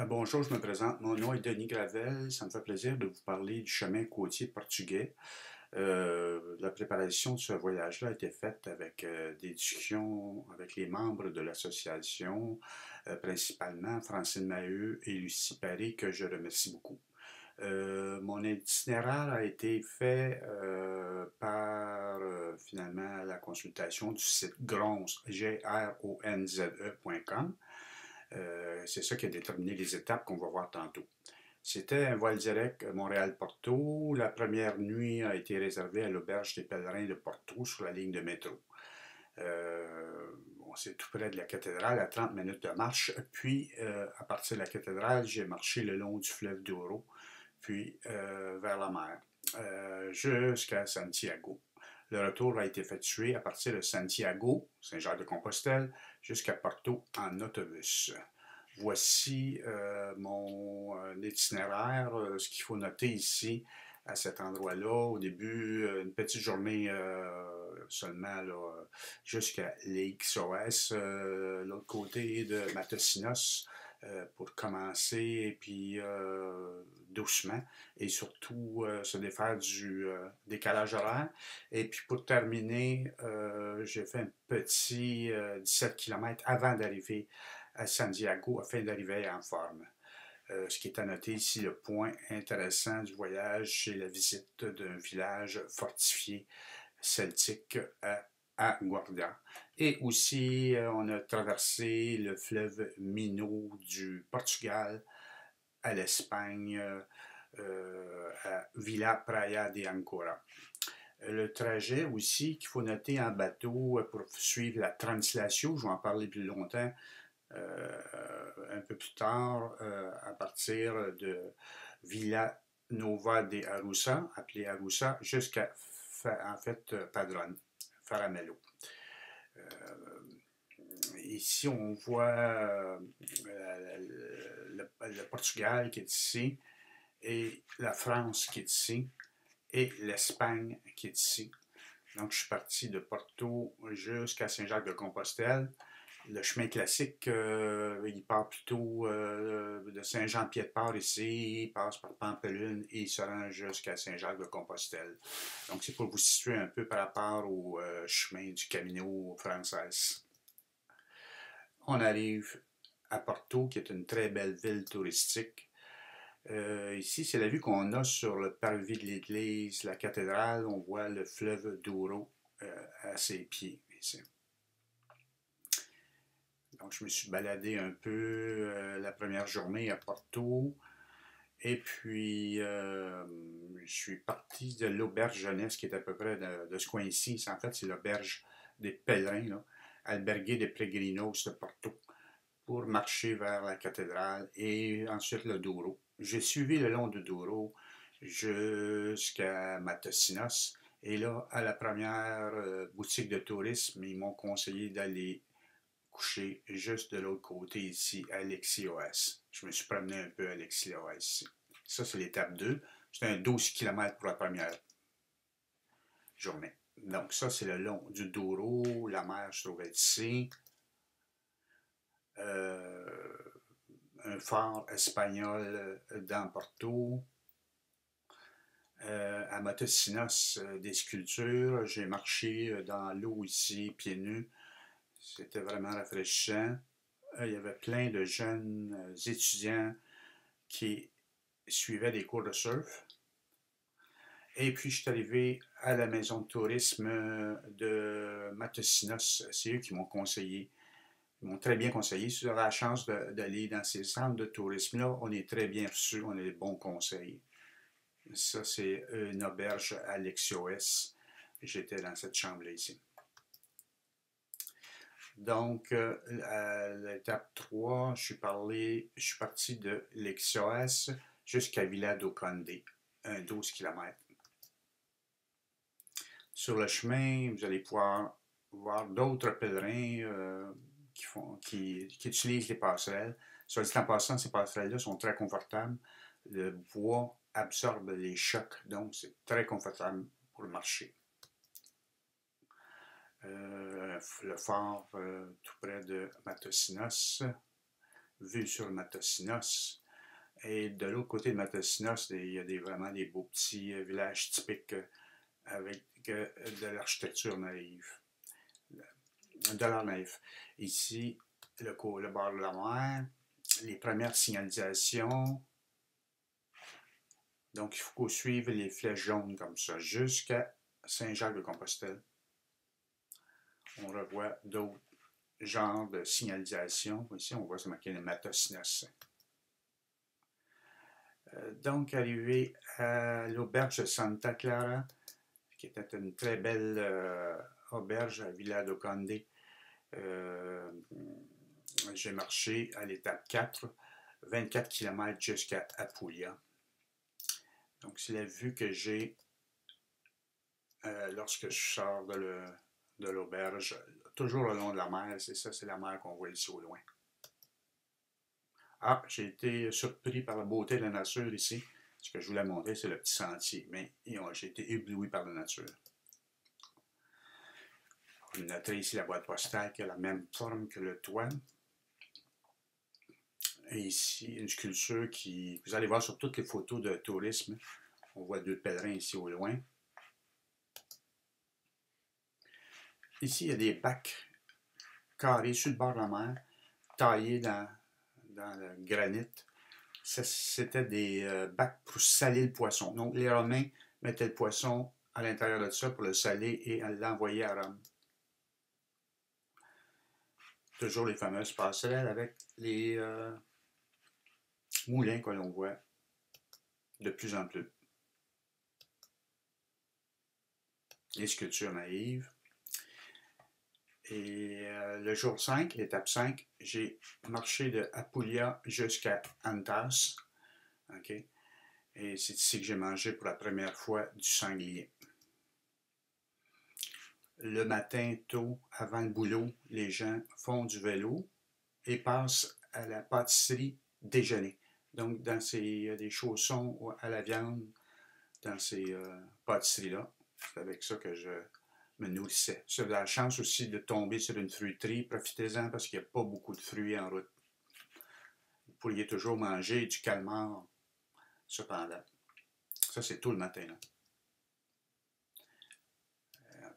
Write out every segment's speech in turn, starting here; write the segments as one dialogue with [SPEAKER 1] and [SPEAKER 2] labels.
[SPEAKER 1] Bonjour, je me présente. Mon nom est Denis Gravel. Ça me fait plaisir de vous parler du chemin côtier portugais. La préparation de ce voyage-là a été faite avec des discussions avec les membres de l'association, principalement Francine Maheu et Lucie Paré, que je remercie beaucoup. Mon itinéraire a été fait par finalement la consultation du site gronze, gronze.com. C'est ça qui a déterminé les étapes qu'on va voir tantôt. C'était un vol direct Montréal-Porto. La première nuit a été réservée à l'auberge des pèlerins de Porto sur la ligne de métro. Bon, c'est tout près de la cathédrale, à 30 minutes de marche. Puis, à partir de la cathédrale, j'ai marché le long du fleuve Douro, puis vers la mer, jusqu'à Santiago. Le retour a été effectué à partir de Santiago, Saint-Jacques-de-Compostelle, jusqu'à Porto en autobus. Voici mon itinéraire. Ce qu'il faut noter ici, à cet endroit-là, au début, une petite journée seulement jusqu'à l'XOS, l'autre côté de Matosinhos, pour commencer, et puis doucement, et surtout se défaire du décalage horaire. Et puis pour terminer, j'ai fait un petit 17 km avant d'arriver à Santiago afin d'arriver en forme. Ce qui est à noter ici, le point intéressant du voyage, c'est la visite d'un village fortifié celtique à Guardia. Et aussi, on a traversé le fleuve Minho du Portugal à l'Espagne, à Villa Praia de Ancora. Le trajet aussi qu'il faut noter en bateau pour suivre la translation, je vais en parler plus longtemps, un peu plus tard, à partir de Villa Nova de Arousa, appelée Arousa, jusqu'à en fait Padrone, Faramello. Ici, on voit le Portugal qui est ici, et la France qui est ici, et l'Espagne qui est ici. Donc, je suis parti de Porto jusqu'à Saint-Jacques-de-Compostelle. Le chemin classique, il part plutôt de Saint-Jean-Pied-de-Port ici, il passe par Pampelune et il se rend jusqu'à Saint-Jacques-de-Compostelle. Donc, c'est pour vous situer un peu par rapport au chemin du Camino français. On arrive à Porto, qui est une très belle ville touristique. Ici, c'est la vue qu'on a sur le parvis de l'église, la cathédrale. On voit le fleuve Douro à ses pieds ici. Donc, je me suis baladé un peu la première journée à Porto. Et puis, je suis parti de l'auberge jeunesse qui est à peu près de ce coin-ci. En fait, c'est l'auberge des pèlerins, là, Albergue de Peregrinos de Porto, pour marcher vers la cathédrale et ensuite le Douro. J'ai suivi le long du Douro jusqu'à Matosinhos. Et là, à la première boutique de tourisme, ils m'ont conseillé d'aller coucher juste de l'autre côté ici, à l'XIOS. Je me suis promené un peu à l'XIOS ici. Ça, c'est l'étape 2. C'est un 12 km pour la première journée. Donc, ça, c'est le long du Douro. La mer se trouve ici. Un phare espagnol dans Porto. À Matosinhos, des sculptures. J'ai marché dans l'eau ici, pieds nus. C'était vraiment rafraîchissant. Il y avait plein de jeunes étudiants qui suivaient des cours de surf. Et puis, je suis arrivé à la maison de tourisme de Matosinhos. C'est eux qui m'ont conseillé. Ils m'ont très bien conseillé. Si vous avez la chance d'aller dans ces centres de tourisme-là, on est très bien reçus, on a des bons conseils. Ça, c'est une auberge à l'XOS. J'étais dans cette chambre-là ici. Donc, à l'étape 3, je suis parti de l'XOS jusqu'à Villa do Conde, un 12 km. Sur le chemin, vous allez pouvoir voir d'autres pèlerins qui utilisent les passerelles. Soit dit en passant, ces passerelles-là sont très confortables. Le bois absorbe les chocs, donc c'est très confortable pour marcher. Le phare tout près de Matosinhos. vue sur Matosinhos. Et de l'autre côté de Matosinhos, il y a vraiment des beaux petits villages typiques avec de l'architecture naïve, de l'art naïf. Ici, le bord de la mer, les premières signalisations. Donc, il faut suivre les flèches jaunes comme ça jusqu'à Saint-Jacques-de-Compostelle. On revoit d'autres genres de signalisation. Ici, on voit c'est marqué le Matosinhos. Donc, arrivé à l'auberge de Santa Clara, qui était une très belle auberge à Villa do Conde. J'ai marché à l'étape 4, 24 km jusqu'à Apulia. Donc, c'est la vue que j'ai lorsque je sors de l'auberge, toujours le long de la mer. C'est ça, c'est la mer qu'on voit ici au loin. Ah, j'ai été surpris par la beauté de la nature ici. Ce que je voulais montrer, c'est le petit sentier, mais j'ai été ébloui par la nature. Vous noterez ici la boîte postale qui a la même forme que le toit. Et ici, une sculpture qui, vous allez voir sur toutes les photos de tourisme, on voit deux pèlerins ici au loin. Ici, il y a des bacs carrés sur le bord de la mer, taillés dans le granit. C'était des bacs pour saler le poisson. Donc, les Romains mettaient le poisson à l'intérieur de ça pour le saler et l'envoyer à Rome. Toujours les fameuses passerelles avec les moulins que l'on voit de plus en plus. Les sculptures naïves. Et le jour 5, l'étape 5, j'ai marché de Apulia jusqu'à Antas. Okay? Et c'est ici que j'ai mangé pour la première fois du sanglier. Le matin, tôt, avant le boulot, les gens font du vélo et passent à la pâtisserie déjeuner. Donc, il y a des chaussons à la viande dans ces pâtisseries-là. C'est avec ça que je me nourrissais. J'ai la chance aussi de tomber sur une fruiterie. Profitez-en parce qu'il n'y a pas beaucoup de fruits en route. Vous pourriez toujours manger du calmar, cependant. Ça, c'est tout le matin, là.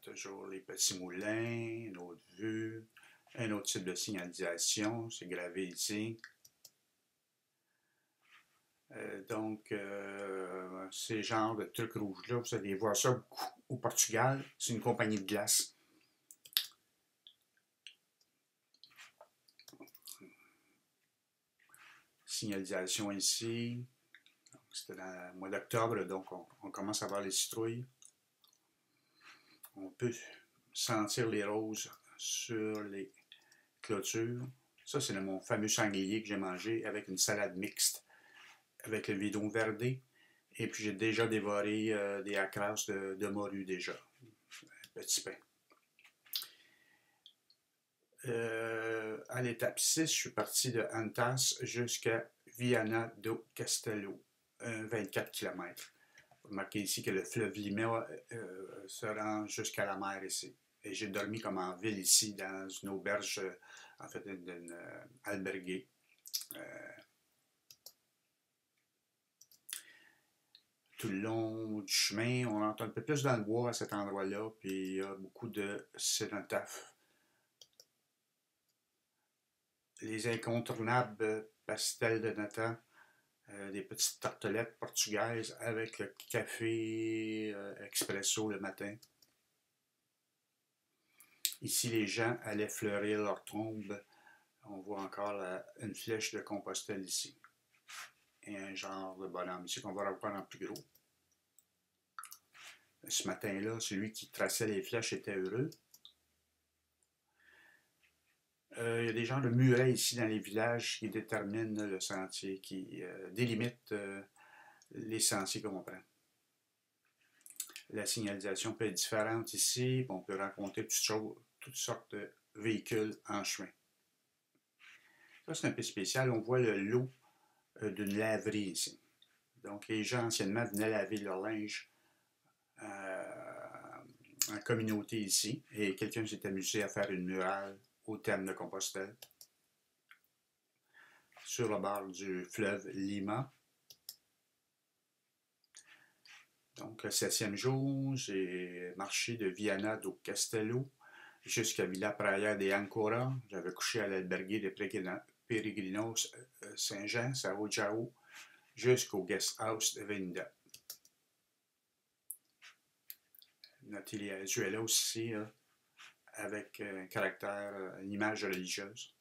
[SPEAKER 1] Toujours les petits moulins, une autre vue, un autre type de signalisation, c'est gravé ici. Donc, ces genres de trucs rouges-là, vous allez voir ça beaucoup au Portugal. C'est une compagnie de glace. Signalisation ici. C'était dans le mois d'octobre, donc on commence à voir les citrouilles. On peut sentir les roses sur les clôtures. Ça, c'est mon fameux sanglier que j'ai mangé avec une salade mixte, avec le bidon verdé. Et puis, j'ai déjà dévoré des acras de morue déjà. Un petit pain. À l'étape 6, je suis parti de Antas jusqu'à Viana do Castelo, 24 km. Remarquez ici que le fleuve Lima se rend jusqu'à la mer ici. Et j'ai dormi comme en ville ici, dans une auberge, en fait, d'une alberguée. Tout le long du chemin, on entend un peu plus dans le bois à cet endroit-là, puis il y a beaucoup de cénotaphes. Les incontournables pastels de nata, des petites tartelettes portugaises avec le café expresso le matin. Ici, les gens allaient fleurir leur tombe. On voit encore une flèche de Compostelle ici. Et un genre de bonhomme ici qu'on va revoir en plus gros. Ce matin-là, celui qui traçait les flèches était heureux. Il y a des genres de murets ici dans les villages qui déterminent le sentier, qui délimitent les sentiers qu'on prend. La signalisation peut être différente ici. On peut rencontrer toutes sortes de véhicules en chemin. Ça, c'est un peu spécial. On voit le lot d'une laverie ici. Donc, les gens anciennement venaient laver leur linge en communauté ici. Et quelqu'un s'est amusé à faire une murale au terme de Compostelle. sur le bord du fleuve Lima. Donc, le 7e jour, j'ai marché de Viana do Castelo jusqu'à Villa Praia de Ancora. J'avais couché à l'albergue de Peregrinos Saint-Jean, Sao João, jusqu'au guest house de Vinda. Notez les Azuela aussi, avec un caractère, une image religieuse.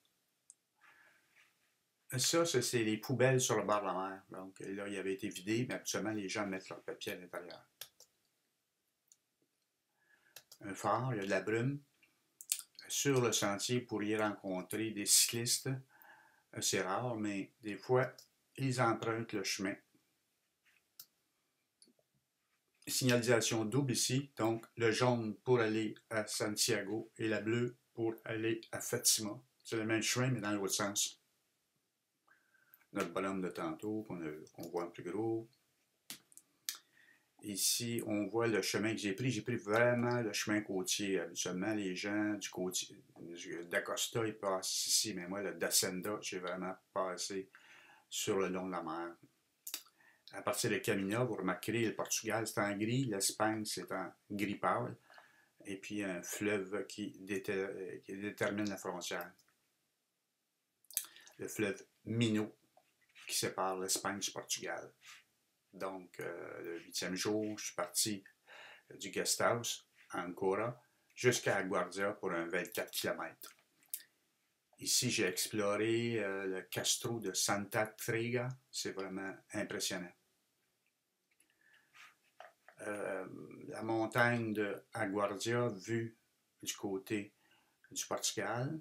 [SPEAKER 1] Ça, c'est les poubelles sur le bord de la mer. Donc là, il avait été vidé, mais habituellement, les gens mettent leurs papiers à l'intérieur. Un phare, il y a de la brume. Sur le sentier, vous pourriez rencontrer des cyclistes. C'est rare, mais des fois, ils empruntent le chemin. Signalisation double ici, donc le jaune pour aller à Santiago et la bleue pour aller à Fatima. C'est le même chemin, mais dans l'autre sens. Notre bonhomme de tantôt, qu'on voit en plus gros. Ici, on voit le chemin que j'ai pris. J'ai pris vraiment le chemin côtier. Habituellement, les gens du côtier, d'Acosta, ils passent ici, mais moi, le d'Hacienda, j'ai vraiment passé sur le long de la mer. À partir de Camina, vous remarquerez, le Portugal, c'est en gris, l'Espagne, c'est en gris pâle, et puis un fleuve qui détermine la frontière. Le fleuve Minho, qui sépare l'Espagne du Portugal. Donc, le 8e jour, je suis parti du guest house à Ancora jusqu'à Guardia pour un 24 km. Ici, j'ai exploré le Castro de Santa Trega. C'est vraiment impressionnant. La montagne de Aguardia vue du côté du Portugal.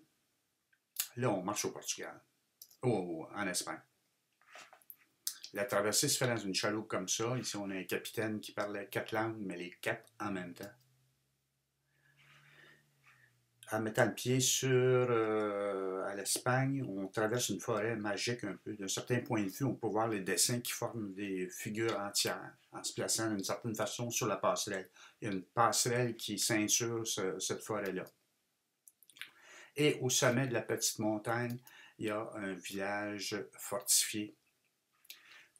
[SPEAKER 1] Là, on marche au Portugal. En Espagne. La traversée se fait dans une chaloupe comme ça. Ici, on a un capitaine qui parlait 4 langues, mais les 4 en même temps. En mettant le pied à l'Espagne, on traverse une forêt magique un peu. D'un certain point de vue, on peut voir les dessins qui forment des figures entières en se plaçant d'une certaine façon sur la passerelle. Il y a une passerelle qui ceinture cette forêt-là. Et au sommet de la petite montagne, il y a un village fortifié.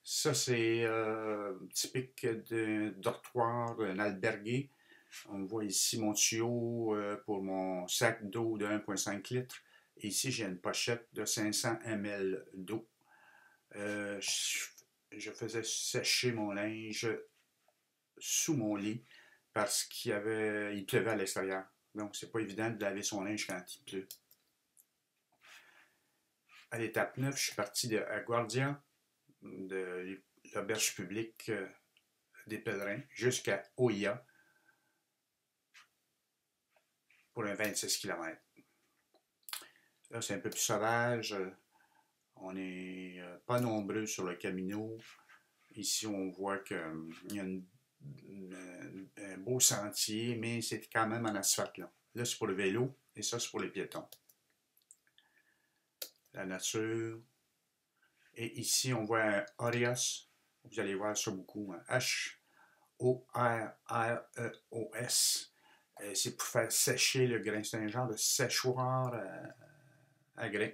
[SPEAKER 1] Ça, c'est typique d'un dortoir, d'un albergue. On voit ici mon tuyau pour mon sac d'eau de 1,5 litres. Et ici, j'ai une pochette de 500 ml d'eau. Je faisais sécher mon linge sous mon lit parce qu'il pleuvait à l'extérieur. Donc, c'est pas évident de laver son linge quand il pleut. À l'étape 9, je suis parti de Aguardia, de l'auberge publique des pèlerins, jusqu'à Oia pour un 26 km. Là, c'est un peu plus sauvage. On n'est pas nombreux sur le Camino. Ici, on voit qu'il y a un beau sentier, mais c'est quand même en asphalte. Là, c'est pour le vélo et ça, c'est pour les piétons. La nature. Et ici, on voit un Horios. Vous allez voir ça beaucoup. H-O-R-R-E-O-S. C'est pour faire sécher le grain. C'est un genre de séchoir à grain.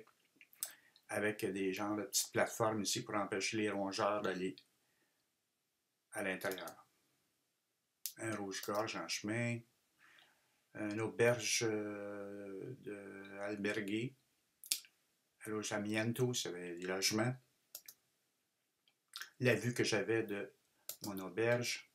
[SPEAKER 1] Avec des genres de petites plateformes ici pour empêcher les rongeurs d'aller à l'intérieur. Un rouge-gorge en chemin. Une auberge de albergue. Alojamiento, c'est des logements. La vue que j'avais de mon auberge.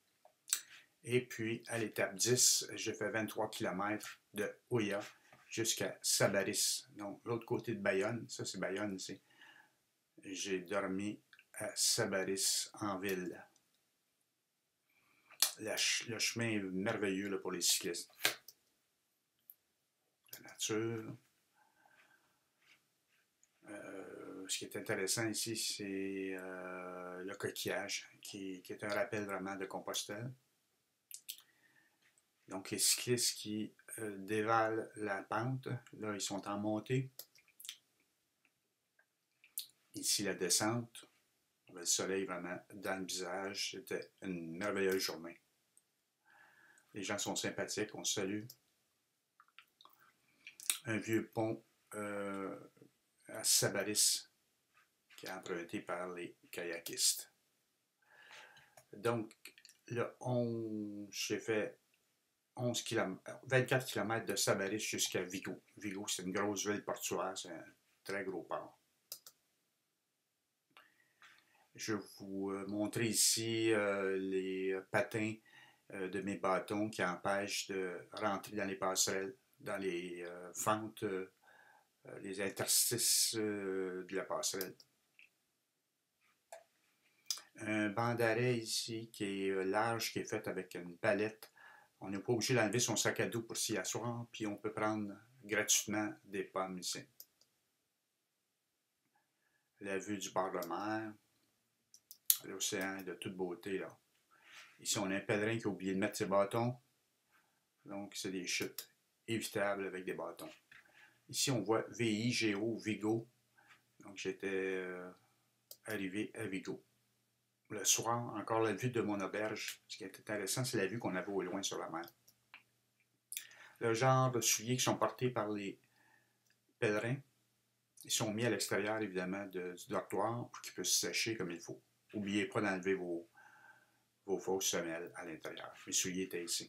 [SPEAKER 1] Et puis, à l'étape 10, j'ai fait 23 km de Oia jusqu'à Sabaris. Donc, l'autre côté de Bayonne. Ça, c'est Bayonne ici. J'ai dormi à Sabaris en ville. Le chemin est merveilleux là, pour les cyclistes. La nature. Ce qui est intéressant ici, c'est le coquillage, qui est un rappel vraiment de Compostelle. Donc, les cyclistes qui dévalent la pente, là, ils sont en montée. Ici, la descente. Le soleil vraiment dans le visage. C'était une merveilleuse journée. Les gens sont sympathiques, on se salue. Un vieux pont à Sabaris qui est emprunté par les kayakistes. Donc, le 11, j'ai fait 11 km, 24 km de Sabaris jusqu'à Vigo. Vigo, c'est une grosse ville portuaire, c'est un très gros port. Je vais vous montrer ici les patins de mes bâtons qui empêchent de rentrer dans les passerelles, dans les fentes, les interstices de la passerelle. Un banc d'arrêt ici qui est large, qui est fait avec une palette. On n'est pas obligé d'enlever son sac à dos pour s'y asseoir, puis on peut prendre gratuitement des pommes ici. La vue du bord de mer, l'océan de toute beauté là. Ici, on a un pèlerin qui a oublié de mettre ses bâtons. Donc, c'est des chutes évitables avec des bâtons. Ici, on voit VIGO, Vigo. Donc, j'étais arrivé à Vigo. Le soir, encore la vue de mon auberge. Ce qui est intéressant, c'est la vue qu'on avait au loin sur la mer. Le genre de souliers qui sont portés par les pèlerins, ils sont mis à l'extérieur, évidemment, du dortoir pour qu'ils puissent sécher comme il faut. N'oubliez pas d'enlever vos fausses semelles à l'intérieur. Mes souliers étaient ici.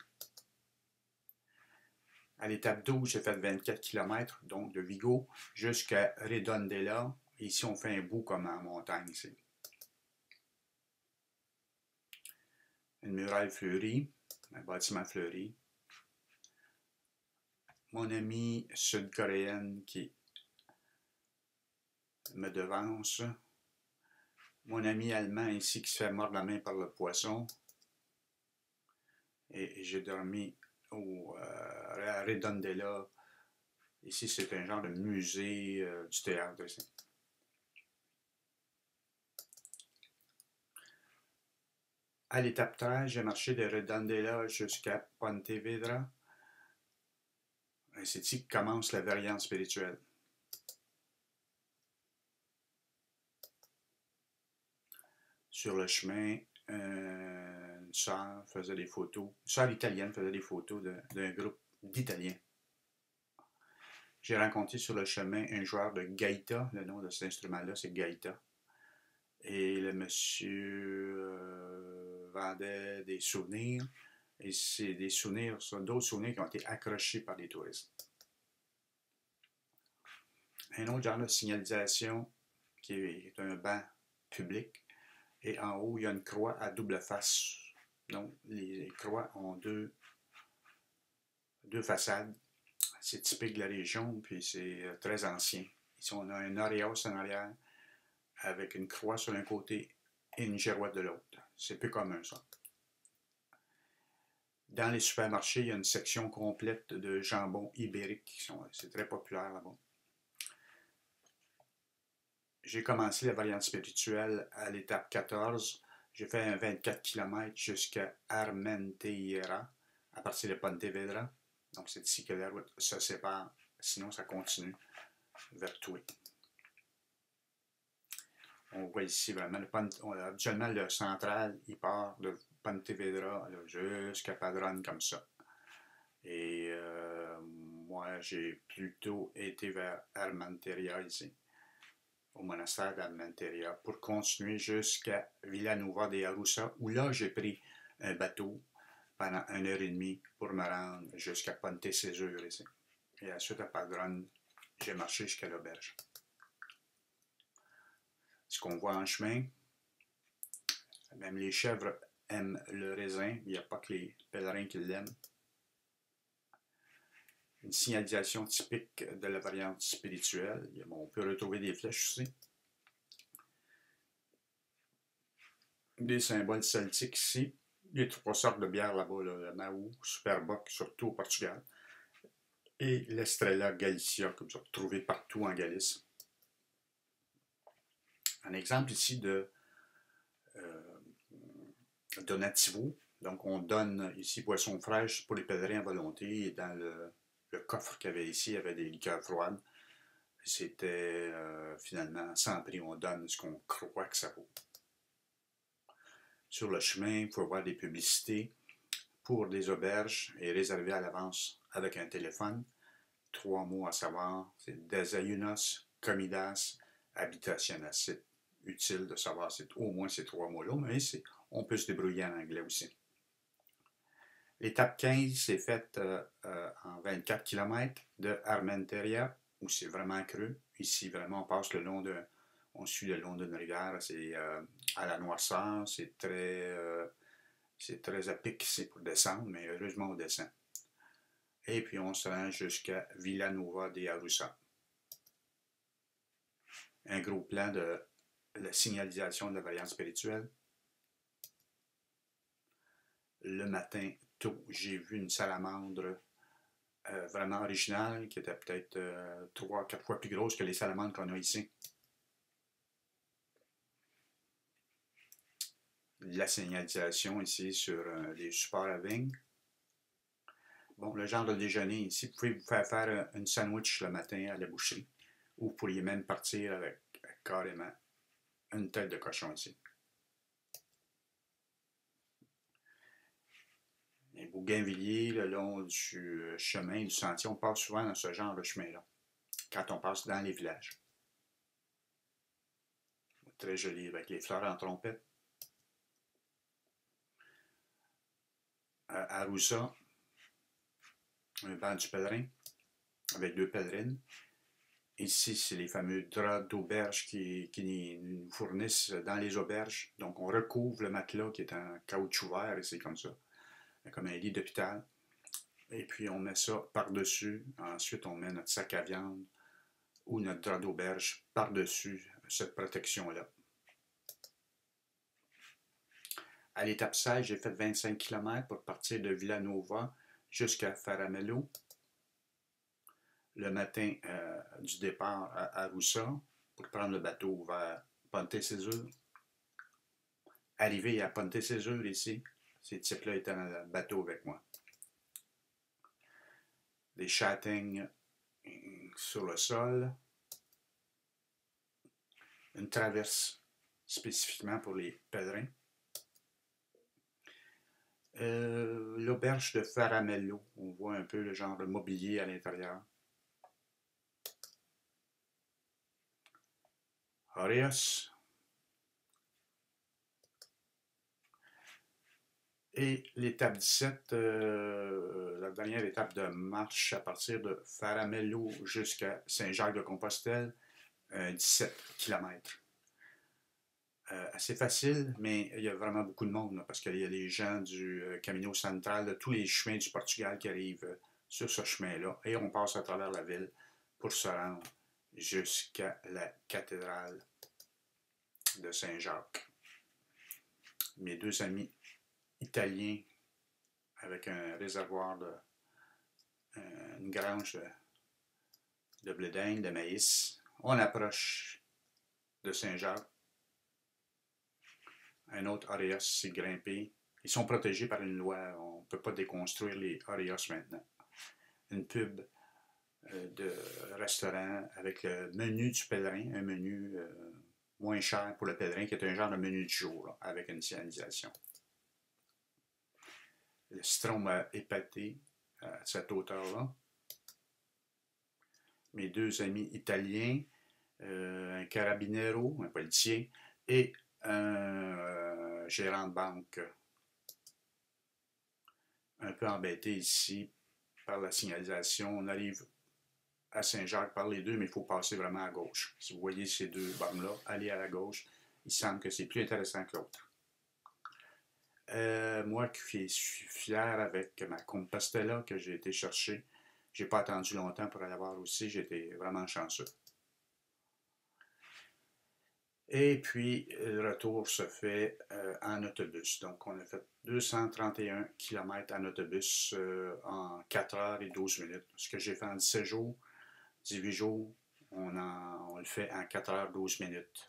[SPEAKER 1] À l'étape 12, j'ai fait 24 km, donc de Vigo jusqu'à Redondela. Ici, on fait un bout comme en montagne ici. Une muraille fleurie, un bâtiment fleuri. Mon amie sud-coréenne qui me devance. Mon ami allemand ici qui se fait mordre la main par le poisson. Et j'ai dormi à Redondela. Ici, c'est un genre de musée du théâtre ici. À l'étape 13, j'ai marché de Redondela jusqu'à Pontevedra. C'est ici que commence la variante spirituelle. Sur le chemin, une sœur faisait des photos. Une sœur italienne faisait des photos d'un groupe d'Italiens. J'ai rencontré sur le chemin un joueur de gaïta. Le nom de cet instrument-là, c'est gaïta. Et le monsieur vendait des souvenirs. Et c'est des souvenirs, d'autres souvenirs qui ont été accrochés par des touristes. Un autre genre de signalisation qui est un banc public. Et en haut, il y a une croix à double face. Donc, les croix ont deux façades. C'est typique de la région, puis c'est très ancien. Ici, on a un auréole en arrière, avec une croix sur un côté et une girouette de l'autre. C'est peu commun, ça. Dans les supermarchés, il y a une section complète de jambon ibérique. C'est très populaire là-bas. J'ai commencé la variante spirituelle à l'étape 14. J'ai fait un 24 km jusqu'à Armenteira, à partir de Pontevedra. Donc, c'est ici que la route se sépare. Sinon, ça continue vers Tui. On voit ici vraiment, habituellement, le central, il part de Pontevedra jusqu'à Padron comme ça. Et moi, j'ai plutôt été vers Armenteria ici, au monastère d'Armenteria, pour continuer jusqu'à Villanova de Arousa, où là, j'ai pris un bateau pendant 1h30 pour me rendre jusqu'à Ponte Césure ici. Et ensuite, à Padron, j'ai marché jusqu'à l'auberge. Ce qu'on voit en chemin, même les chèvres aiment le raisin, il n'y a pas que les pèlerins qui l'aiment. Une signalisation typique de la variante spirituelle. On peut retrouver des flèches aussi. Des symboles celtiques ici. Il y a 3 sortes de bières là-bas, le Mahou, Superboc, surtout au Portugal. Et l'Estrella Galicia, que vous retrouvez partout en Galice. Un exemple ici de donativo. Donc, on donne ici boissons fraîches pour les pèlerins à volonté. Et dans le coffre qu'il y avait ici, il y avait des liqueurs froides. C'était finalement sans prix. On donne ce qu'on croit que ça vaut. Sur le chemin, il faut voir des publicités pour des auberges et réserver à l'avance avec un téléphone. 3 mots à savoir, c'est desayunos, comidas, habitaciones. C'est utile de savoir au moins ces 3 mots-là, mais on peut se débrouiller en anglais aussi. L'étape 15 c'est faite en 24 km de Armenteria, où c'est vraiment creux. Ici, vraiment, on suit le long d'une rivière, c'est à la noirceur, c'est très à pic ici pour descendre, mais heureusement, on descend. Et puis, on se rend jusqu'à Villanova de Arousa. Un gros plan de la signalisation de la variante spirituelle. Le matin, tôt, j'ai vu une salamandre vraiment originale, qui était peut-être 3-4 fois plus grosse que les salamandres qu'on a ici. La signalisation ici sur des supports à vigne. Bon, le genre de déjeuner ici, vous pouvez vous faire une sandwich le matin à la boucherie, ou vous pourriez même partir avec carrément une tête de cochon ici. Les bougainvilliers, le long du chemin, du sentier, on passe souvent dans ce genre de chemin-là, quand on passe dans les villages. Très joli, avec les fleurs en trompette. À Arousa, un banc du pèlerin, avec 2 pèlerines. Ici, c'est les fameux draps d'auberge qui nous fournissent dans les auberges. Donc, on recouvre le matelas qui est en caoutchouc vert, et c'est comme ça, comme un lit d'hôpital. Et puis, on met ça par-dessus. Ensuite, on met notre sac à viande ou notre drap d'auberge par-dessus cette protection-là. À l'étape 16, j'ai fait 25 km pour partir de Villanova jusqu'à Faramello. Le matin du départ à Arousa pour prendre le bateau vers Ponte Cesur. Arrivé à Ponte Cesur ici, ces types-là étaient dans le bateau avec moi. Des châtaignes sur le sol. Une traverse spécifiquement pour les pèlerins. L'auberge de Faramello, on voit un peu le genre de mobilier à l'intérieur. Aureos. Et l'étape 17, la dernière étape de marche à partir de Faramello jusqu'à Saint-Jacques-de-Compostelle, 17 km. Assez facile, mais il y a vraiment beaucoup de monde, là, parce qu'il y a des gens du Camino Central, de tous les chemins du Portugal qui arrivent sur ce chemin-là, et on passe à travers la ville pour se rendre jusqu'à la cathédrale de Saint-Jacques. Mes 2 amis italiens avec un réservoir une grange de blé d'Inde, de maïs. On approche de Saint-Jacques. Un autre Aureos s'est grimpé. Ils sont protégés par une loi. On ne peut pas déconstruire les Aureos maintenant. Une pub de restaurant avec le menu du pèlerin, un menu moins cher pour le pèlerin, qui est un genre de menu du jour, là, avec une signalisation. Le citron m'a épaté à cette hauteur-là. Mes 2 amis italiens, un carabiniero, un policier, et un gérant de banque. Un peu embêté ici par la signalisation. On arrive à Saint-Jacques par les deux, mais il faut passer vraiment à gauche. Si vous voyez ces 2 bornes-là, allez à la gauche. Il semble que c'est plus intéressant que l'autre. Moi qui suis fier avec ma Compostela que j'ai été chercher, j'ai pas attendu longtemps pour aller voir aussi, j'étais vraiment chanceux. Et puis, le retour se fait en autobus. Donc, on a fait 231 km en autobus en 4 heures et 12 minutes. Ce que j'ai fait en 17 jours, 18 jours, on le fait en 4 heures 12 minutes.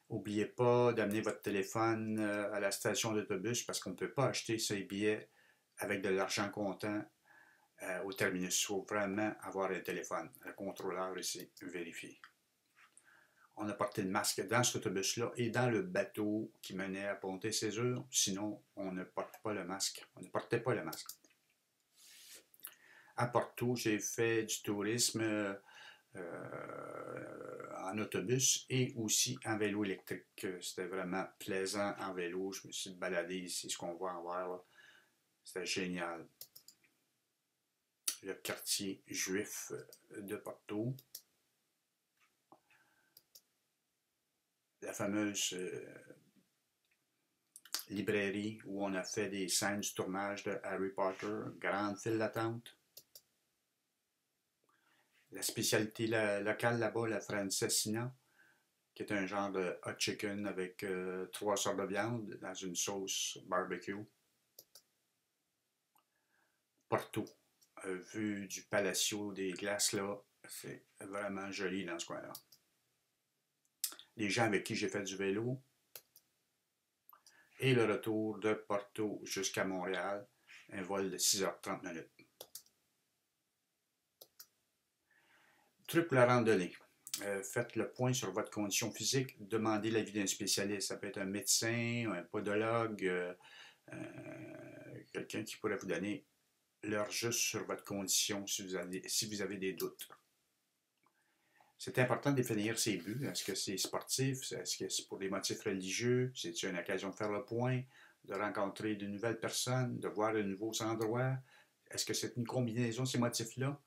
[SPEAKER 1] N'oubliez pas d'amener votre téléphone à la station d'autobus parce qu'on ne peut pas acheter ces billets avec de l'argent comptant au terminus. Il faut vraiment avoir un téléphone. Le contrôleur ici vérifie. On a porté le masque dans cet autobus-là et dans le bateau qui menait à Ponte Cesur. Sinon, on ne porte pas le masque. On ne portait pas le masque. À Porto, j'ai fait du tourisme en autobus et aussi en vélo électrique. C'était vraiment plaisant en vélo. Je me suis baladé ici, ce qu'on voit en vert, là. C'était génial. Le quartier juif de Porto. La fameuse librairie où on a fait des scènes du tournage de Harry Potter. Grande file d'attente. La spécialité locale là-bas, la Francesina, qui est un genre de hot chicken avec 3 sortes de viande dans une sauce barbecue. Porto, vue du Palacio des Glaces, là, c'est vraiment joli dans ce coin-là. Les gens avec qui j'ai fait du vélo, et le retour de Porto jusqu'à Montréal, un vol de 6h30 minutes. Truc pour la randonnée. Faites le point sur votre condition physique, demandez l'avis d'un spécialiste. Ça peut être un médecin, un podologue, quelqu'un qui pourrait vous donner l'heure juste sur votre condition si vous avez des doutes. C'est important de définir ses buts. Est-ce que c'est sportif? Est-ce que c'est pour des motifs religieux? C'est une occasion de faire le point, de rencontrer de nouvelles personnes, de voir de nouveaux endroits? Est-ce que c'est une combinaison de ces motifs-là?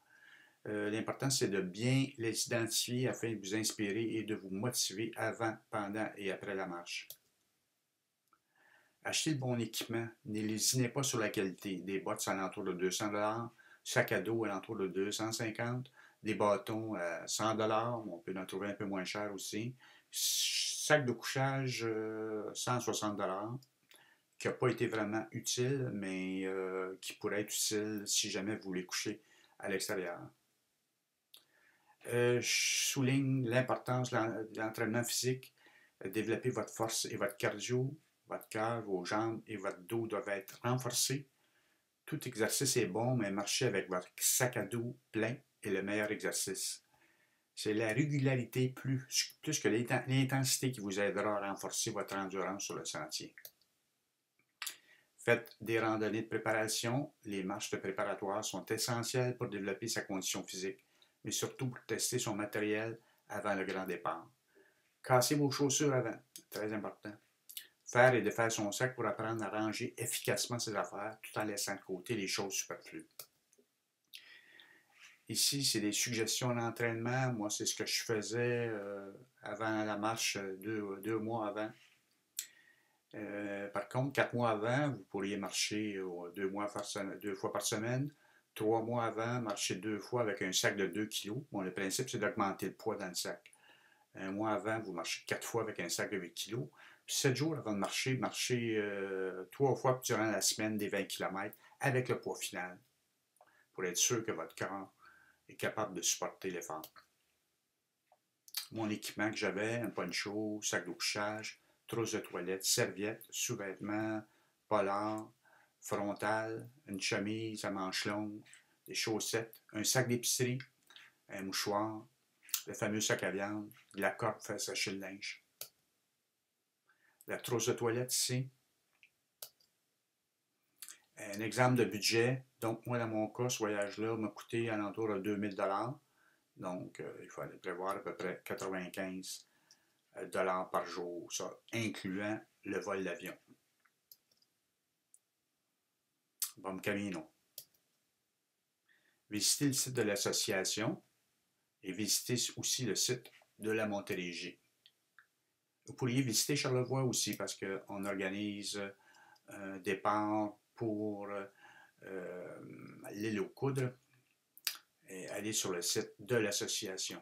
[SPEAKER 1] L'important, c'est de bien les identifier afin de vous inspirer et de vous motiver avant, pendant et après la marche. Achetez le bon équipement. N'hésinez pas sur la qualité. Des bottes à l'entour de 200 $, sac à dos à l'entour de 250 $, des bâtons à 100 $, on peut en trouver un peu moins cher aussi. Sac de couchage 160 $, qui n'a pas été vraiment utile, mais qui pourrait être utile si jamais vous voulez coucher à l'extérieur. Je souligne l'importance de l'entraînement physique. Développer votre force et votre cardio, votre cœur, vos jambes et votre dos doivent être renforcés. Tout exercice est bon, mais marcher avec votre sac à dos plein est le meilleur exercice. C'est la régularité plus que l'intensité qui vous aidera à renforcer votre endurance sur le sentier. Faites des randonnées de préparation. Les marches de préparatoire sont essentielles pour développer sa condition physique, mais surtout pour tester son matériel avant le grand départ. Cassez vos chaussures avant, très important. Faire et défaire son sac pour apprendre à ranger efficacement ses affaires tout en laissant de côté les choses superflues. Ici, c'est des suggestions d'entraînement. Moi, c'est ce que je faisais avant la marche, deux mois avant. Par contre, 4 mois avant, vous pourriez marcher 2 fois par semaine. 3 mois avant, marcher 2 fois avec un sac de 2 kg. Bon, le principe, c'est d'augmenter le poids dans le sac. Un mois avant, vous marchez 4 fois avec un sac de 8 kg. Puis 7 jours avant de marcher, 3 fois durant la semaine des 20 km avec le poids final pour être sûr que votre corps est capable de supporter l'effort. Mon équipement que j'avais, un poncho, sac de couchage, trousse de toilette, serviette, sous-vêtements, polar, frontal, une chemise à manches longues, des chaussettes, un sac d'épicerie, un mouchoir, le fameux sac à viande, de la corde pour faire sécher le linge. La trousse de toilette ici. Un exemple de budget. Donc, moi, dans mon cas, ce voyage-là m'a coûté alentour de 2000 $. Donc, il fallait prévoir à peu près 95 $ par jour, ça incluant le vol d'avion. Bon camino. Visitez le site de l'association et visitez aussi le site de la Montérégie. Vous pourriez visiter Charlevoix aussi parce qu'on organise un départ pour l'île aux Coudres et aller sur le site de l'association.